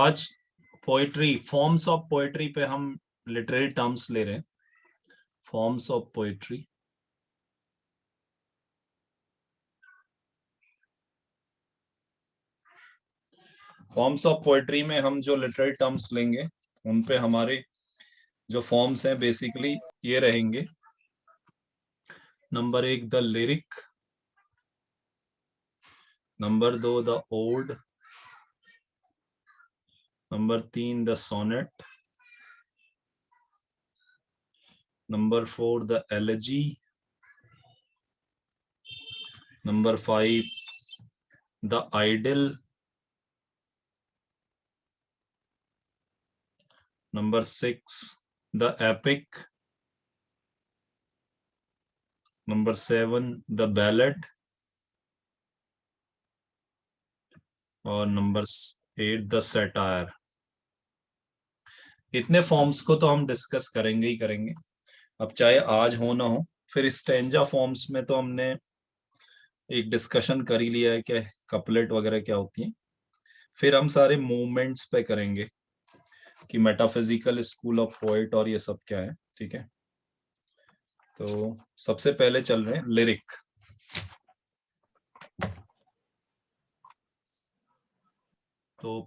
आज poetry, forms of poetry पे हम लिटरेरी टर्म्स ले रहे हैं। Forms of poetry. Forms of poetry में हम जो लिटरेरी टर्म्स लेंगे उन पे हमारे जो फॉर्म्स हैं बेसिकली ये रहेंगे। Number 1 the lyric, number 2 the ode, number 3 the sonnet, number 4 the elegy, number 5 the idyll, number 6 the epic, number 7 the ballad और नंबर 8 द सैटायर। इतने फॉर्म्स को तो हम डिस्कस करेंगे ही करेंगे, अब चाहे आज हो ना हो। फिर स्टैंजा फॉर्म्स में तो हमने एक डिस्कशन कर ही लिया है कि कपलेट वगैरह क्या होती है। फिर हम सारे मूवमेंट्स पे करेंगे कि मेटाफिजिकल स्कूल ऑफ पोएट और ये सब क्या है। ठीक है, तो सबसे पहले चल रहे हैं लिरिक। तो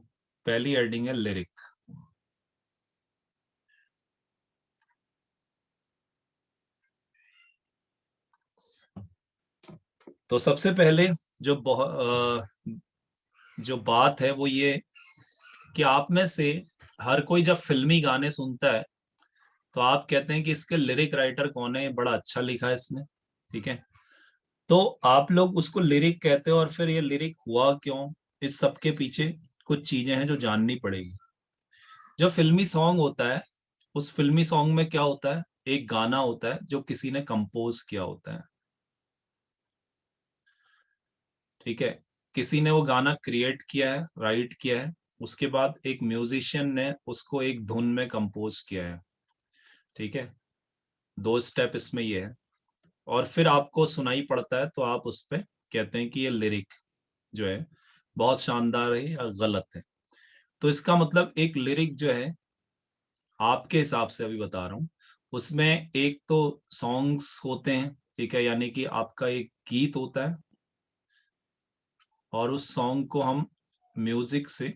पहली हेडिंग है लिरिक। तो सबसे पहले जो जो बात है वो ये कि आप में से हर कोई जब फिल्मी गाने सुनता है तो आप कहते हैं कि इसके लिरिक राइटर कौन है, बड़ा अच्छा लिखा है इसने। ठीक है, तो आप लोग उसको लिरिक कहते हो और फिर ये लिरिक हुआ क्यों, इस सब के पीछे कुछ चीजें हैं जो जाननी पड़ेगी। जो फिल्मी सॉन्ग होता है, उस फिल्मी सॉन्ग में क्या होता है, एक गाना होता है जो किसी ने कंपोज किया होता है। ठीक है, किसी ने वो गाना क्रिएट किया है, राइट किया है, उसके बाद एक म्यूजिशियन ने उसको एक धुन में कंपोज किया है। ठीक है, दो स्टेप इसमें ये है, और फिर आपको सुनाई पड़ता है तो आप उस पे कहते हैं कि ये लिरिक जो है बहुत शानदार है या गलत है। तो इसका मतलब एक लिरिक जो है, आपके हिसाब से अभी बता रहा हूं, उसमें एक तो सॉन्ग्स होते हैं। ठीक है, यानी कि आपका एक गीत होता है और उस सॉन्ग को हम म्यूजिक से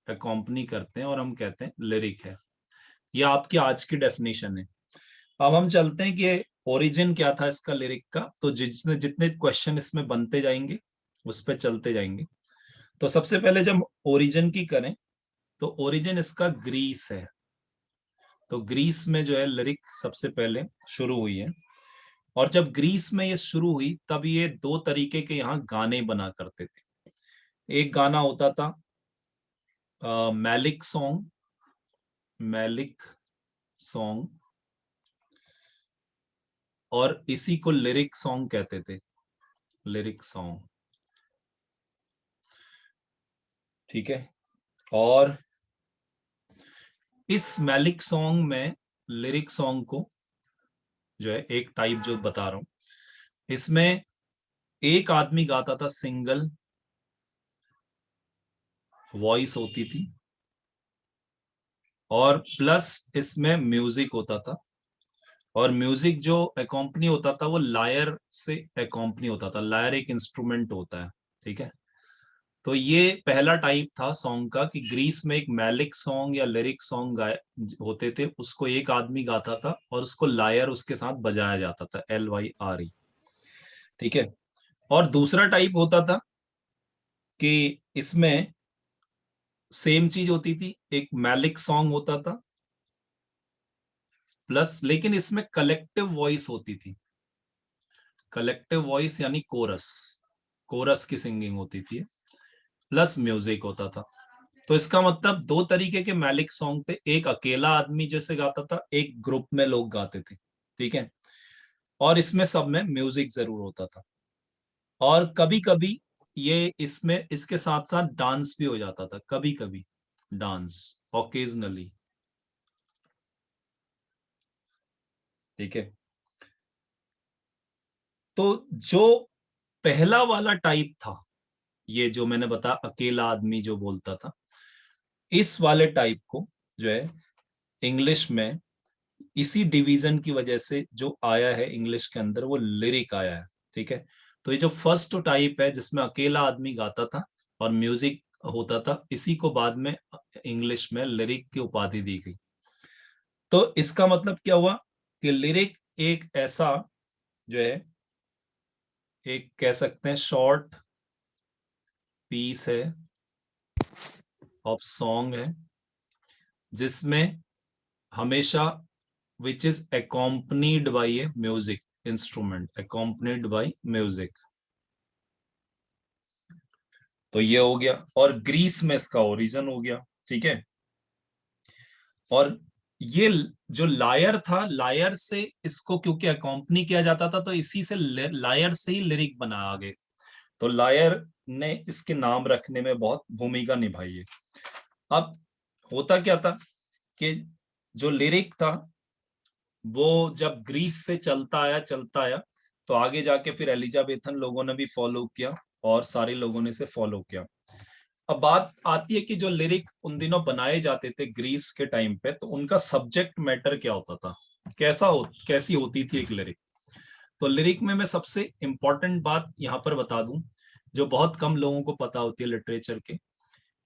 अकॉम्पनी करते हैं और हम कहते हैं लिरिक है। ये आपकी आज की डेफिनेशन है। अब हम चलते हैं कि ओरिजिन क्या था इसका लिरिक का। तो जितने जितने क्वेश्चन इसमें बनते जाएंगे उस पर चलते जाएंगे। तो सबसे पहले जब ओरिजिन की करें तो ओरिजिन इसका ग्रीस है। तो ग्रीस में जो है लिरिक सबसे पहले शुरू हुई है। और जब ग्रीस में ये शुरू हुई तब ये दो तरीके के यहाँ गाने बना करते थे। एक गाना होता था मैलिक सॉन्ग, मैलिक सॉन्ग, और इसी को लिरिक सॉन्ग कहते थे, लिरिक सॉन्ग। ठीक है, और इस मैलिक सॉन्ग में लिरिक सॉन्ग को जो है एक टाइप जो बता रहा हूं, इसमें एक आदमी गाता था, सिंगल वॉइस होती थी, और प्लस इसमें म्यूजिक होता था। और म्यूजिक जो एकॉम्पनी होता था वो लायर से एकॉम्पनी होता था। लायर एक इंस्ट्रूमेंट होता है। ठीक है, तो ये पहला टाइप था सॉन्ग का कि ग्रीस में एक मैलिक सॉन्ग या लिरिक सॉन्ग गाए होते थे, उसको एक आदमी गाता था और उसको लायर उसके साथ बजाया जाता था, LYRE। ठीक है, और दूसरा टाइप होता था कि इसमें सेम चीज होती थी, एक मैलिक सॉन्ग होता था प्लस, लेकिन इसमें कलेक्टिव वॉइस होती थी। कलेक्टिव वॉइस यानी कोरस, कोरस की सिंगिंग होती थी, प्लस म्यूजिक होता था। तो इसका मतलब दो तरीके के मैलिक सॉन्ग थे, एक अकेला आदमी जैसे गाता था, एक ग्रुप में लोग गाते थे। ठीक है, और इसमें सब में म्यूजिक जरूर होता था। और कभी कभी ये इसमें इसके साथ साथ डांस भी हो जाता था, कभी कभी डांस, ओकेजनली। ठीक है, तो जो पहला वाला टाइप था, ये जो मैंने बताया अकेला आदमी जो बोलता था, इस वाले टाइप को जो है इंग्लिश में इसी डिवीजन की वजह से जो आया है इंग्लिश के अंदर वो लिरिक आया है। ठीक है, तो ये जो फर्स्ट टाइप है जिसमें अकेला आदमी गाता था और म्यूजिक होता था, इसी को बाद में इंग्लिश में लिरिक की उपाधि दी गई। तो इसका मतलब क्या हुआ कि लिरिक एक ऐसा जो है, एक कह सकते हैं शॉर्ट पीस है ऑफ सॉन्ग है, जिसमें हमेशा which is accompanied by A music instrument, accompanied by music. तो ये हो गया, और ग्रीस में इसका ओरिजिन हो गया। ठीक है, और ये जो लायर था, लायर से इसको क्योंकि अकॉम्पनी किया जाता था, तो इसी से लायर से ही लिरिक बना आगे। तो लायर ने इसके नाम रखने में बहुत भूमिका निभाई है। अब होता क्या था कि जो लिरिक था वो जब ग्रीस से चलता आया तो आगे जाके फिर एलिजाबेथन लोगों ने भी फॉलो किया और सारे लोगों ने इसे फॉलो किया। अब बात आती है कि जो लिरिक उन दिनों बनाए जाते थे ग्रीस के टाइम पे, तो उनका सब्जेक्ट मैटर क्या होता था, कैसी होती थी एक लिरिक। तो लिरिक में मैं सबसे इंपॉर्टेंट बात यहां पर बता दूं, जो बहुत कम लोगों को पता होती है लिटरेचर के,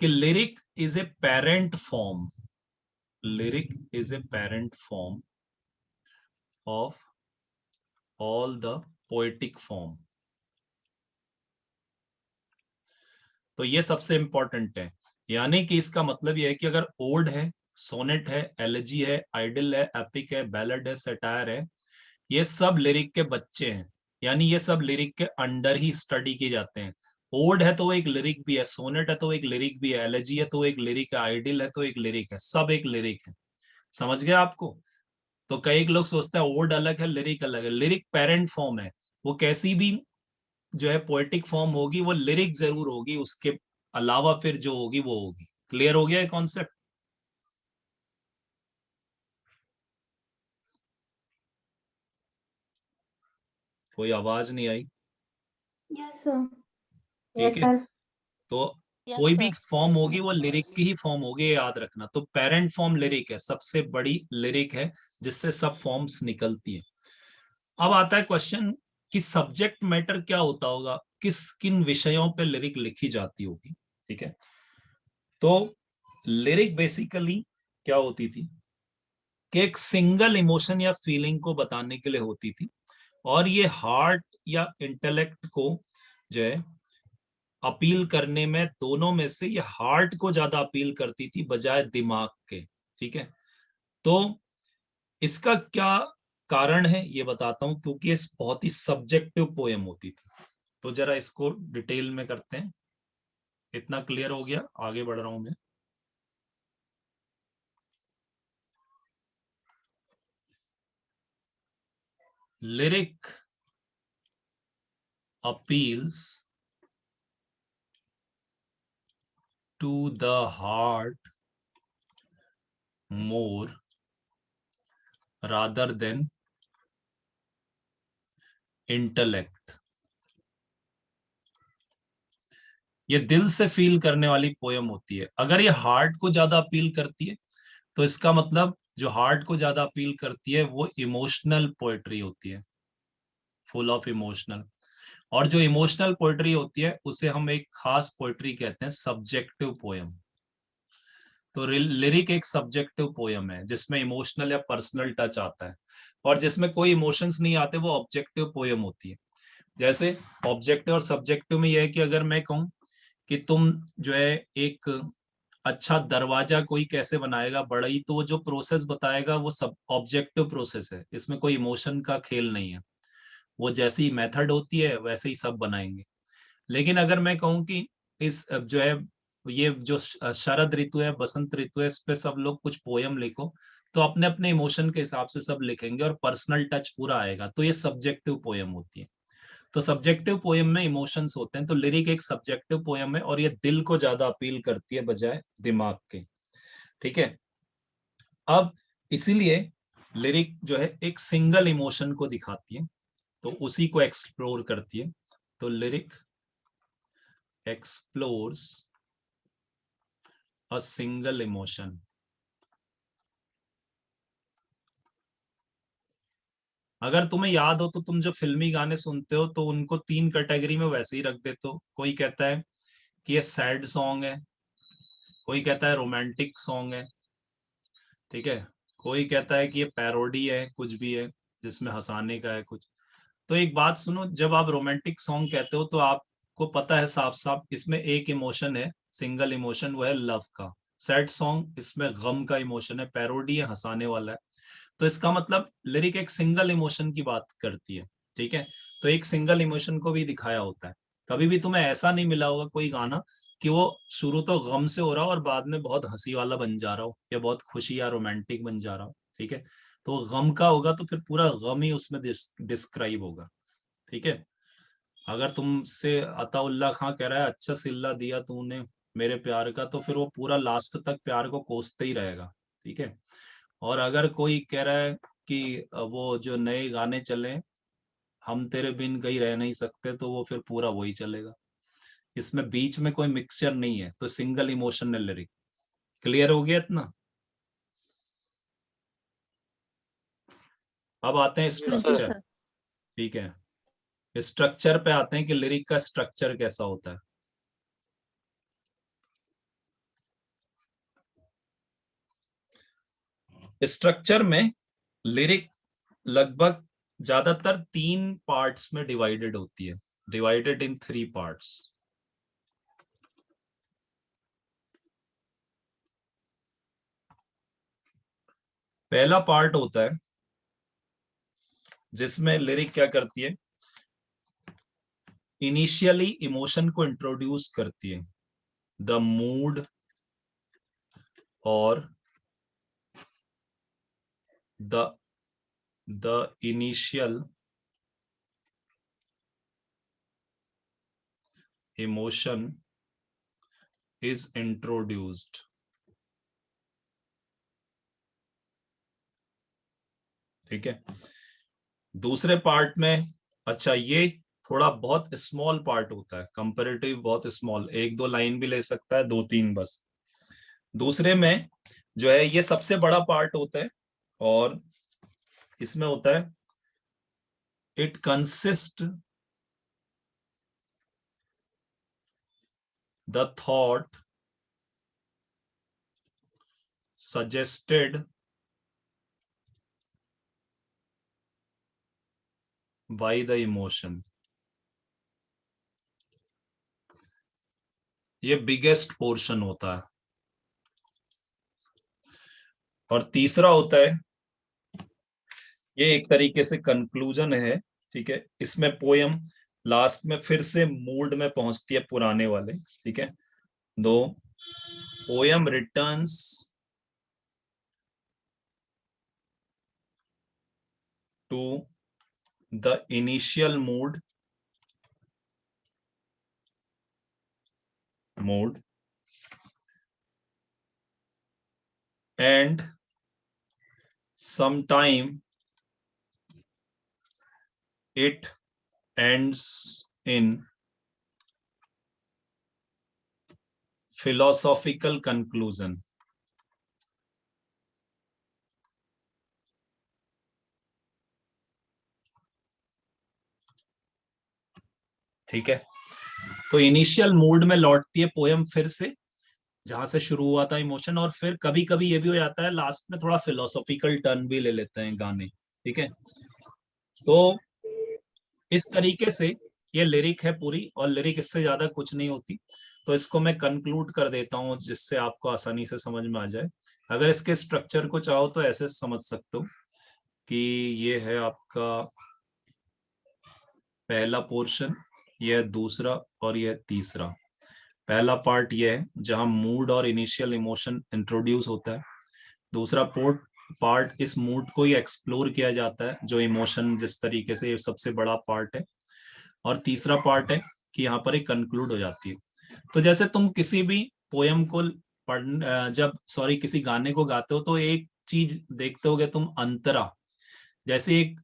कि lyric is a parent form. Lyric is a parent form of all the poetic form. तो ये सबसे इंपॉर्टेंट है, यानी कि इसका मतलब यह है कि अगर ओड है, सोनेट है, एलेजी है, आइडल है, एपिक है, बैलड है, सटायर है, ये सब लिरिक के बच्चे हैं, यानी ये सब लिरिक के अंडर ही स्टडी किए जाते हैं। ओड है तो वो एक लिरिक भी है, सोनेट है तो एक लिरिक भी है, एलेजी है तो एक लिरिक है, आइडिल है तो एक लिरिक है, सब एक लिरिक है। समझ गए आपको? तो कई लोग सोचते हैं ओड अलग है लिरिक अलग है। लिरिक पेरेंट फॉर्म है, वो कैसी भी जो है पोएटिक फॉर्म होगी वो लिरिक जरूर होगी, उसके अलावा फिर जो होगी वो होगी। क्लियर हो गया ये कॉन्सेप्ट? कोई आवाज नहीं आई? Yes sir. ठीक यस है, सर। तो यस कोई भी सर। फॉर्म होगी वो लिरिक की ही फॉर्म होगी, ये याद रखना। तो पेरेंट फॉर्म लिरिक है, सबसे बड़ी लिरिक है जिससे सब फॉर्म्स निकलती है। अब आता है क्वेश्चन कि सब्जेक्ट मैटर क्या होता होगा, किन विषयों पे लिरिक लिखी जाती होगी। ठीक है, तो लिरिक बेसिकली क्या होती थी कि एक सिंगल इमोशन या फीलिंग को बताने के लिए होती थी, और ये हार्ट या इंटेलेक्ट को जो है अपील करने में, दोनों में से ये हार्ट को ज्यादा अपील करती थी बजाय दिमाग के। ठीक है, तो इसका क्या कारण है ये बताता हूं, क्योंकि ये बहुत ही सब्जेक्टिव पोएम होती थी। तो जरा इसको डिटेल में करते हैं। इतना क्लियर हो गया, आगे बढ़ रहा हूं मैं। Lyric appeals to the heart more rather than intellect। ये दिल से फील करने वाली पोयम होती है। अगर ये हार्ट को ज्यादा अपील करती है तो इसका मतलब जो हार्ट को ज्यादा अपील करती है वो इमोशनल पोएट्री होती है, फुल ऑफ इमोशनल। और जो इमोशनल पोएट्री होती है उसे हम एक खास पोएट्री कहते हैं, सब्जेक्टिव पोयम। तो लिरिक एक सब्जेक्टिव पोयम है जिसमें इमोशनल या पर्सनल टच आता है, और जिसमें कोई इमोशंस नहीं आते वो ऑब्जेक्टिव पोयम होती है। जैसे ऑब्जेक्टिव और सब्जेक्टिव में यह है कि अगर मैं कहूं कि तुम जो है एक अच्छा दरवाजा कोई कैसे बनाएगा बड़ा ही, तो वो जो प्रोसेस बताएगा वो सब ऑब्जेक्टिव प्रोसेस है, इसमें कोई इमोशन का खेल नहीं है। वो जैसी मेथड होती है वैसे ही सब बनाएंगे। लेकिन अगर मैं कहूँ कि इस जो है ये जो शरद ऋतु है, बसंत ऋतु है, इस पे सब लोग कुछ पोयम लिखो, तो अपने अपने इमोशन के हिसाब से सब लिखेंगे और पर्सनल टच पूरा आएगा, तो ये सब्जेक्टिव पोयम होती है। तो सब्जेक्टिव पोयम में इमोशंस होते हैं, तो लिरिक एक सब्जेक्टिव पोयम है और ये दिल को ज्यादा अपील करती है बजाय दिमाग के। ठीक है, अब इसीलिए लिरिक जो है एक सिंगल इमोशन को दिखाती है, तो उसी को एक्सप्लोर करती है। तो lyric explores a single emotion. अगर तुम्हें याद हो तो तुम जो फिल्मी गाने सुनते हो तो उनको तीन कैटेगरी में वैसे ही रख देते हो। कोई कहता है कि ये सैड सॉन्ग है, कोई कहता है रोमांटिक सॉन्ग है, ठीक है, कोई कहता है कि ये पैरोडी है, कुछ भी है जिसमें हंसाने का है कुछ। तो एक बात सुनो, जब आप रोमांटिक सॉन्ग कहते हो तो आपको पता है साफ साफ इसमें एक इमोशन है, सिंगल इमोशन, वो है लव का। सैड सॉन्ग इसमें गम का इमोशन है, पैरोडी है, हंसाने वाला है। तो इसका मतलब लिरिक एक सिंगल इमोशन की बात करती है, ठीक है। तो एक सिंगल इमोशन को भी दिखाया होता है। कभी भी तुम्हें ऐसा नहीं मिला होगा कोई गाना कि वो शुरू तो गम से हो रहा हो और बाद में बहुत हंसी वाला बन जा रहा हो या बहुत खुशी या रोमांटिक बन जा रहा हो, ठीक है। तो गम का होगा तो फिर पूरा गम ही उसमें डिस्क्राइब होगा, ठीक है। अगर तुमसे अताउल्ला खां कह रहा है अच्छा सिल्ला दिया तूने मेरे प्यार का, तो फिर वो पूरा लास्ट तक प्यार को कोसते ही रहेगा, ठीक है। और अगर कोई कह रहा है कि वो जो नए गाने चले हम तेरे बिन कहीं रह नहीं सकते, तो वो फिर पूरा वही चलेगा। इसमें बीच में कोई मिक्सचर नहीं है, तो सिंगल इमोशनल लिरिक। क्लियर हो गया इतना? अब आते हैं हाँ जी स्ट्रक्चर, सर। ठीक है। स्ट्रक्चर पे आते हैं कि लिरिक का स्ट्रक्चर कैसा होता है। स्ट्रक्चर में लिरिक लगभग ज्यादातर तीन पार्ट्स में डिवाइडेड होती है, डिवाइडेड इन थ्री पार्ट्स। पहला पार्ट होता है जिसमें लिरिक क्या करती है, इनिशियली इमोशन को इंट्रोड्यूस करती है, द मूड और the the initial emotion is introduced, ठीक है। दूसरे पार्ट में, अच्छा ये थोड़ा बहुत स्मॉल पार्ट होता है, कंपैरेटिव बहुत स्मॉल, एक दो लाइन भी ले सकता है, दो तीन बस। दूसरे में जो है ये सबसे बड़ा पार्ट होता है, और इसमें होता है it consist the thought suggested by the emotion। ये बिगेस्ट पोर्शन होता है। और तीसरा होता है, ये एक तरीके से कंक्लूजन है, ठीक है। इसमें पोयम लास्ट में फिर से मूड में पहुंचती है पुराने वाले, ठीक है। दो, poem returns to the initial mood and sometime it ends in philosophical conclusion। ठीक है। तो इनिशियल मूड में लौटती है पोयम फिर से, जहां से शुरू हुआ था इमोशन, और फिर कभी कभी ये भी हो जाता है लास्ट में थोड़ा फिलोसॉफिकल टर्न भी ले लेते हैं गाने, ठीक है। तो इस तरीके से ये लिरिक है पूरी, और लिरिक इससे ज्यादा कुछ नहीं होती। तो इसको मैं कंक्लूड कर देता हूं जिससे आपको आसानी से समझ में आ जाए। अगर इसके स्ट्रक्चर को चाहो तो ऐसे समझ सकते हो कि ये है आपका पहला पोर्शन, यह है दूसरा, और यह है तीसरा। पहला पार्ट यह है जहां मूड और इनिशियल इमोशन इंट्रोड्यूस होता है। दूसरा पार्ट इस मूड को ही एक्सप्लोर किया जाता है, जो इमोशन जिस तरीके से, ये सबसे बड़ा पार्ट है। और तीसरा पार्ट है कि यहाँ पर एक कंक्लूड हो जाती है। तो जैसे तुम किसी भी पोयम को जब सॉरी किसी गाने को गाते हो तो एक चीज देखते होगे तुम, अंतरा। जैसे एक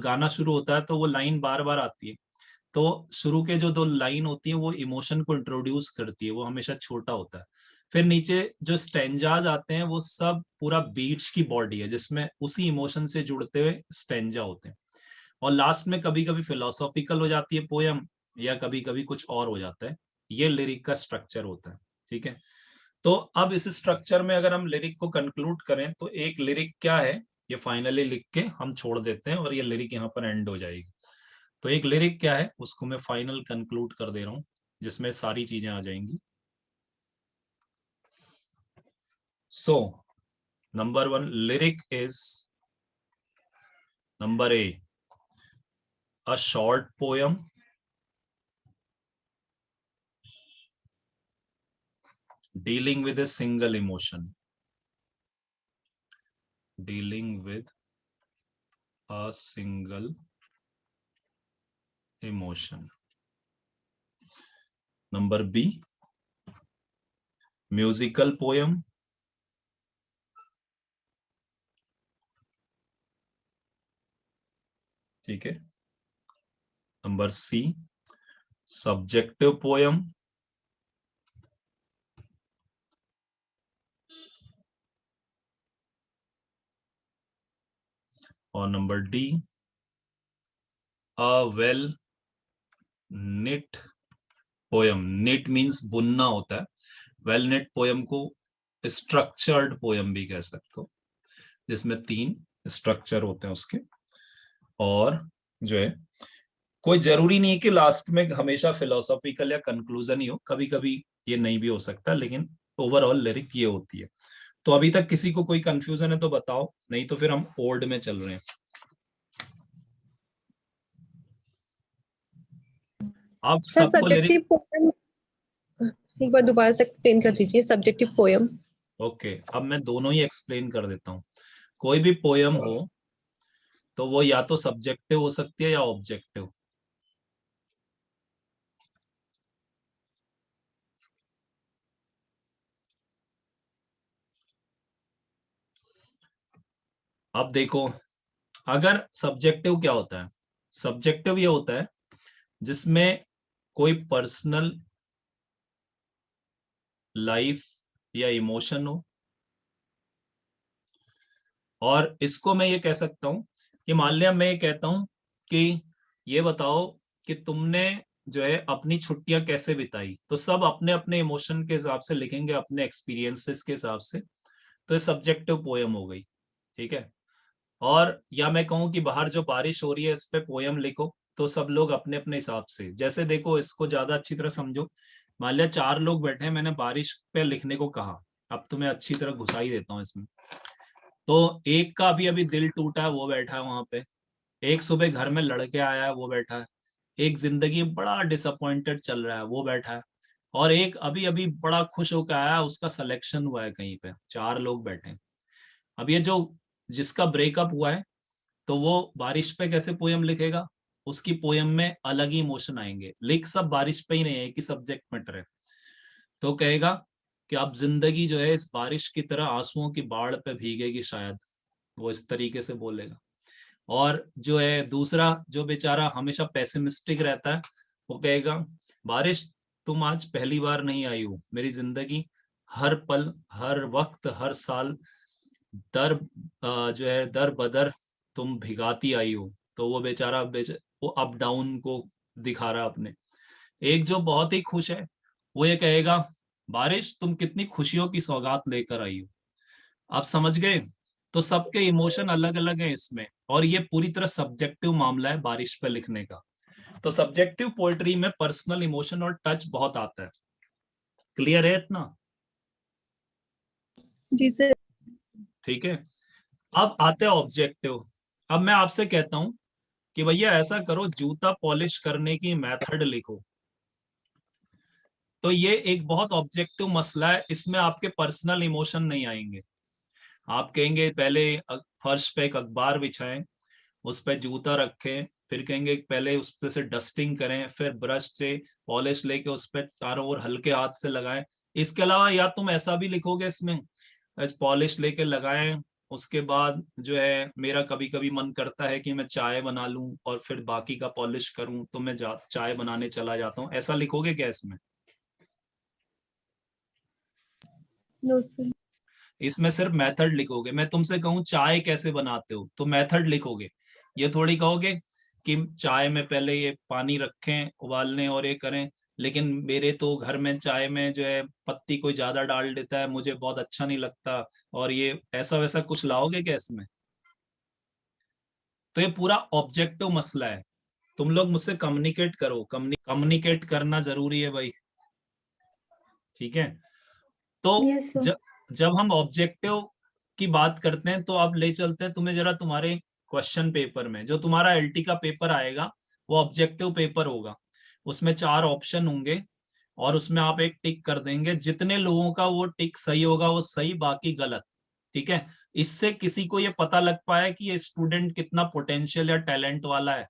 गाना शुरू होता है तो वो लाइन बार बार आती है, तो शुरू के जो दो लाइन होती है वो इमोशन को इंट्रोड्यूस करती है, वो हमेशा छोटा होता है। फिर नीचे जो स्टेंजाज आते हैं वो सब पूरा बीट्स की बॉडी है जिसमें उसी इमोशन से जुड़ते हुए स्टेंजा होते हैं। और लास्ट में कभी कभी फिलोसॉफिकल हो जाती है पोयम, या कभी कभी कुछ और हो जाता है। ये लिरिक का स्ट्रक्चर होता है, ठीक है। तो अब इस स्ट्रक्चर में अगर हम लिरिक को कंक्लूड करें तो एक लिरिक क्या है, ये फाइनली लिख के हम छोड़ देते हैं और ये लिरिक यहाँ पर एंड हो जाएगी। तो एक लिरिक क्या है उसको मैं फाइनल कंक्लूड कर दे रहा हूं, जिसमें सारी चीजें आ जाएंगी। So number 1 lyric is, number A, a short poem dealing with a single emotion, dealing with a single emotion. Number B, musical poem ठीक है। नंबर सी, subjective poem, और number D, a well knit poem. knit means बुनना होता है, well knit poem को structured poem भी कह सकते हो, जिसमें 3 स्ट्रक्चर होते हैं उसके। और जो है कोई जरूरी नहीं है कि लास्ट में हमेशा फिलोसॉफिकल या कंक्लूजन ही हो, कभी कभी ये नहीं भी हो सकता, लेकिन ओवरऑल लिरिक ये होती है। तो अभी तक किसी को कोई कंफ्यूजन है तो बताओ, नहीं तो फिर हम ओल्ड में चल रहे हैं। आप सर सबको लिरिक, सब्जेक्टिव पोएम एक बार दोबारा से एक्सप्लेन कर दीजिए। Subjective poem. ओके, अब मैं दोनों ही एक्सप्लेन कर देता हूँ। कोई भी पोयम हो तो वो या तो सब्जेक्टिव हो सकती है या ऑब्जेक्टिव। अब देखो, अगर सब्जेक्टिव क्या होता है, सब्जेक्टिव ये होता है जिसमें कोई पर्सनल लाइफ या इमोशन हो। और इसको मैं ये कह सकता हूं कि मान लिया मैं ये कहता हूं कि ये बताओ कि तुमने जो है अपनी छुट्टियां कैसे बिताई, तो सब अपने अपने इमोशन के हिसाब से लिखेंगे, अपने एक्सपीरियंसेस के हिसाब से। तो ये सब्जेक्टिव पोयम हो गई, ठीक है। और या मैं कहूँ कि बाहर जो बारिश हो रही है इस पे पोयम लिखो, तो सब लोग अपने अपने हिसाब से, जैसे देखो इसको ज्यादा अच्छी तरह समझो। मान लिया 4 लोग बैठे हैं, मैंने बारिश पे लिखने को कहा, अब तुम्हें अच्छी तरह घुसा ही देता हूँ इसमें। तो एक का अभी अभी दिल टूटा है वो बैठा है वहां पे, एक सुबह घर में लड़के आया है वो बैठा है, एक जिंदगी में बड़ा डिसअपॉइंटेड चल रहा है वो बैठा है, और एक अभी अभी बड़ा खुश होकर आया है, उसका सिलेक्शन हुआ है कहीं पे। 4 लोग बैठे हैं। अब ये जो जिसका ब्रेकअप हुआ है, तो वो बारिश पे कैसे पोयम लिखेगा, उसकी पोयम में अलग ही इमोशन आएंगे, लिख सब बारिश पे ही नहीं है कि सब्जेक्ट मैटर है। तो कहेगा कि अब जिंदगी जो है इस बारिश की तरह आंसुओं की बाढ़ पे भीगेगी शायद, वो इस तरीके से बोलेगा। और जो है दूसरा जो बेचारा हमेशा पेसिमिस्टिक रहता है, वो कहेगा बारिश तुम आज पहली बार नहीं आई हो, मेरी जिंदगी हर पल हर वक्त हर साल दर जो है दर बदर तुम भिगाती आई हो। तो वो बेचारा वो अप डाउन को दिखा रहा है अपने। एक जो बहुत ही खुश है, वो ये कहेगा बारिश तुम कितनी खुशियों की सौगात लेकर आई हो। आप समझ गए। तो सबके इमोशन अलग अलग हैं इसमें, और ये पूरी तरह सब्जेक्टिव मामला है बारिश पे लिखने का। तो सब्जेक्टिव पोएट्री में पर्सनल इमोशन और टच बहुत आता है। क्लियर है इतना? जी सर। ठीक है। अब आते हैं ऑब्जेक्टिव। अब मैं आपसे कहता हूं कि भैया ऐसा करो, जूता पॉलिश करने की मेथड लिखो। तो ये एक बहुत ऑब्जेक्टिव मसला है, इसमें आपके पर्सनल इमोशन नहीं आएंगे। आप कहेंगे पहले फर्श पे एक अखबार बिछाएं, उस पे जूता रखें, फिर कहेंगे पहले उस पे से डस्टिंग करें, फिर ब्रश से पॉलिश लेके उस पे चारों ओर हल्के हाथ से लगाएं। इसके अलावा या तुम ऐसा भी लिखोगे इसमें, इस पॉलिश लेके लगाएं, उसके बाद जो है मेरा कभी कभी मन करता है कि मैं चाय बना लूं और फिर बाकी का पॉलिश करूं, तो मैं चाय बनाने चला जाता हूं, ऐसा लिखोगे क्या इसमें? No, sir. इसमें सिर्फ मेथड लिखोगे। मैं तुमसे कहूँ चाय कैसे बनाते हो तो मेथड लिखोगे। ये थोड़ी कहोगे कि चाय में पहले ये पानी रखें उबालने और ये करें, लेकिन मेरे तो घर में चाय में जो है पत्ती कोई ज्यादा डाल देता है, मुझे बहुत अच्छा नहीं लगता, और ये ऐसा वैसा कुछ लाओगे क्या इसमें? तो ये पूरा ऑब्जेक्टिव मसला है। तुम लोग मुझसे कम्युनिकेट करो, कम्युनिकेट करना जरूरी है भाई, ठीक है? तो Yes, sir. जब हम ऑब्जेक्टिव की बात करते हैं तो अब ले चलते हैं तुम्हें जरा तुम्हारे क्वेश्चन पेपर में। जो तुम्हारा एलटी का पेपर आएगा वो ऑब्जेक्टिव पेपर होगा, उसमें 4 ऑप्शन होंगे और उसमें आप एक टिक कर देंगे। जितने लोगों का वो टिक सही होगा वो सही, बाकी गलत, ठीक है? इससे किसी को ये पता लग पाया कि ये स्टूडेंट कितना पोटेंशियल या टैलेंट वाला है?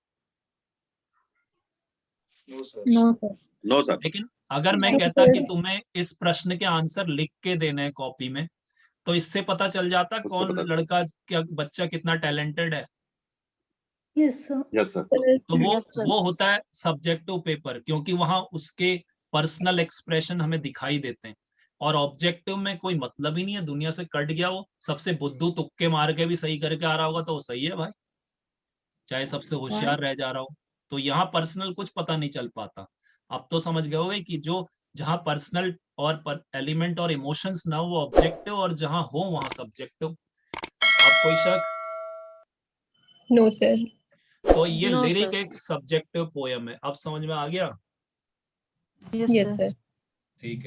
No, sir. No sir. लेकिन अगर मैं Yes, कहता sir. कि तुम्हें इस प्रश्न के आंसर लिख के देने हैं कॉपी में, तो इससे पता चल जाता उससे कौन पता लड़का क्या बच्चा कितना टैलेंटेड है। Yes, sir. Yes sir. तो Yes, sir. वो होता है सब्जेक्टिव पेपर, क्योंकि वहां उसके पर्सनल एक्सप्रेशन हमें दिखाई देते हैं। और ऑब्जेक्टिव में कोई मतलब ही नहीं है, दुनिया से कट गया वो, सबसे बुद्धू तुक्के मार के भी सही करके आ रहा होगा तो वो सही है भाई, चाहे सबसे होशियार रह जा रहा हो। तो यहाँ पर्सनल कुछ पता नहीं चल पाता। अब तो समझ गए होगे कि जो जहाँ पर्सनल और एलिमेंट और इमोशंस ना हो वो ऑब्जेक्टिव, और जहाँ हो वहां सब्जेक्टिव। अब कोई शक? No, sir. तो ये No, लिरिक sir. एक सब्जेक्टिव पोयम है, अब समझ में आ गया? Yes, Yes, sir. sir. ठीक है।